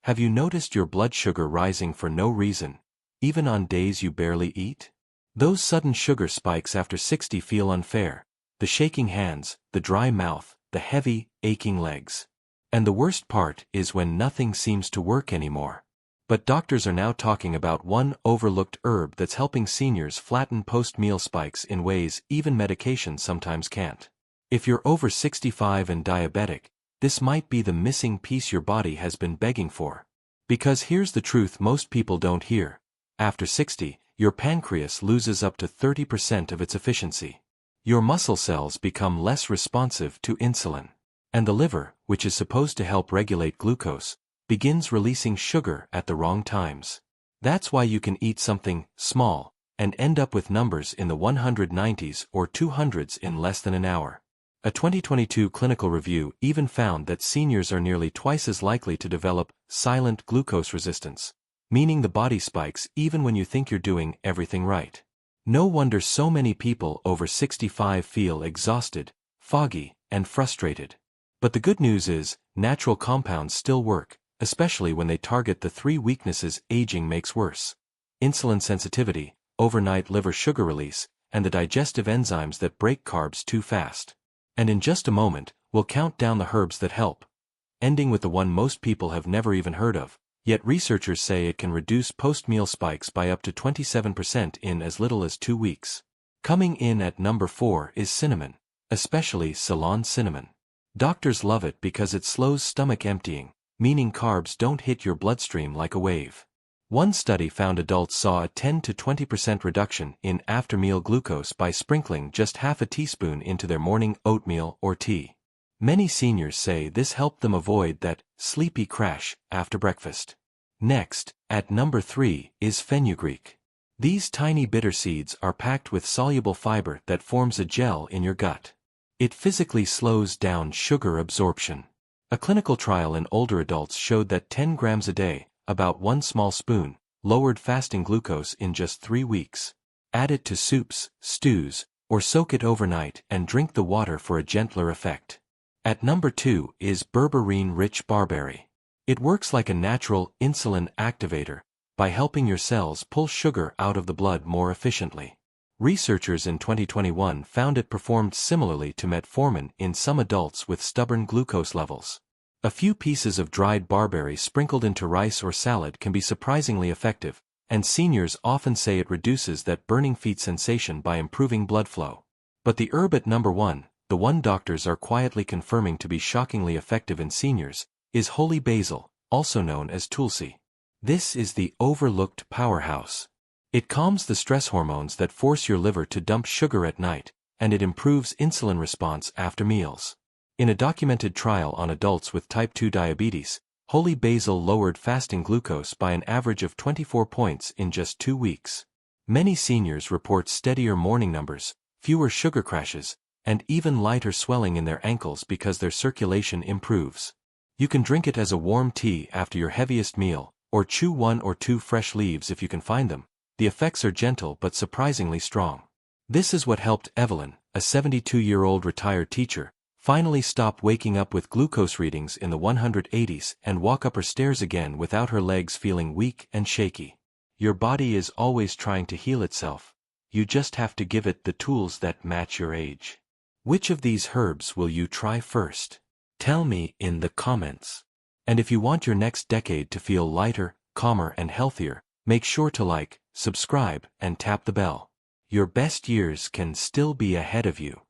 Have you noticed your blood sugar rising for no reason, even on days you barely eat? Those sudden sugar spikes after 60 feel unfair. The shaking hands, the dry mouth, the heavy, aching legs. And the worst part is when nothing seems to work anymore. But doctors are now talking about one overlooked herb that's helping seniors flatten post-meal spikes in ways even medication sometimes can't. If you're over 65 and diabetic, this might be the missing piece your body has been begging for. Because here's the truth most people don't hear. After 60, your pancreas loses up to 30% of its efficiency. Your muscle cells become less responsive to insulin. And the liver, which is supposed to help regulate glucose, begins releasing sugar at the wrong times. That's why you can eat something small and end up with numbers in the 190s or 200s in less than an hour. A 2022 clinical review even found that seniors are nearly twice as likely to develop silent glucose resistance, meaning the body spikes even when you think you're doing everything right. No wonder so many people over 65 feel exhausted, foggy, and frustrated. But the good news is, natural compounds still work, especially when they target the three weaknesses aging makes worse: insulin sensitivity, overnight liver sugar release, and the digestive enzymes that break carbs too fast. And in just a moment, we'll count down the herbs that help, ending with the one most people have never even heard of, yet researchers say it can reduce post-meal spikes by up to 27% in as little as 2 weeks. Coming in at number 4 is cinnamon, especially Ceylon cinnamon. Doctors love it because it slows stomach emptying, meaning carbs don't hit your bloodstream like a wave. One study found adults saw a 10 to 20% reduction in after-meal glucose by sprinkling just half a teaspoon into their morning oatmeal or tea. Many seniors say this helped them avoid that sleepy crash after breakfast. Next, at number 3, is fenugreek. These tiny bitter seeds are packed with soluble fiber that forms a gel in your gut. It physically slows down sugar absorption. A clinical trial in older adults showed that 10 grams a day, about 1 small spoon, lowered fasting glucose in just 3 weeks. Add it to soups, stews, or soak it overnight and drink the water for a gentler effect. At number 2 is berberine-rich barberry. It works like a natural insulin activator by helping your cells pull sugar out of the blood more efficiently. Researchers in 2021 found it performed similarly to metformin in some adults with stubborn glucose levels. A few pieces of dried barberry sprinkled into rice or salad can be surprisingly effective, and seniors often say it reduces that burning feet sensation by improving blood flow. But the herb at number 1, the one doctors are quietly confirming to be shockingly effective in seniors, is holy basil, also known as tulsi. This is the overlooked powerhouse. It calms the stress hormones that force your liver to dump sugar at night, and it improves insulin response after meals. In a documented trial on adults with type 2 diabetes, holy basil lowered fasting glucose by an average of 24 points in just 2 weeks. Many seniors report steadier morning numbers, fewer sugar crashes, and even lighter swelling in their ankles because their circulation improves. You can drink it as a warm tea after your heaviest meal, or chew 1 or 2 fresh leaves if you can find them. The effects are gentle but surprisingly strong. This is what helped Evelyn, a 72-year-old retired teacher, finally stop waking up with glucose readings in the 180s and walk up her stairs again without her legs feeling weak and shaky. Your body is always trying to heal itself. You just have to give it the tools that match your age. Which of these herbs will you try first? Tell me in the comments. And if you want your next decade to feel lighter, calmer, and healthier, make sure to like, subscribe, and tap the bell. Your best years can still be ahead of you.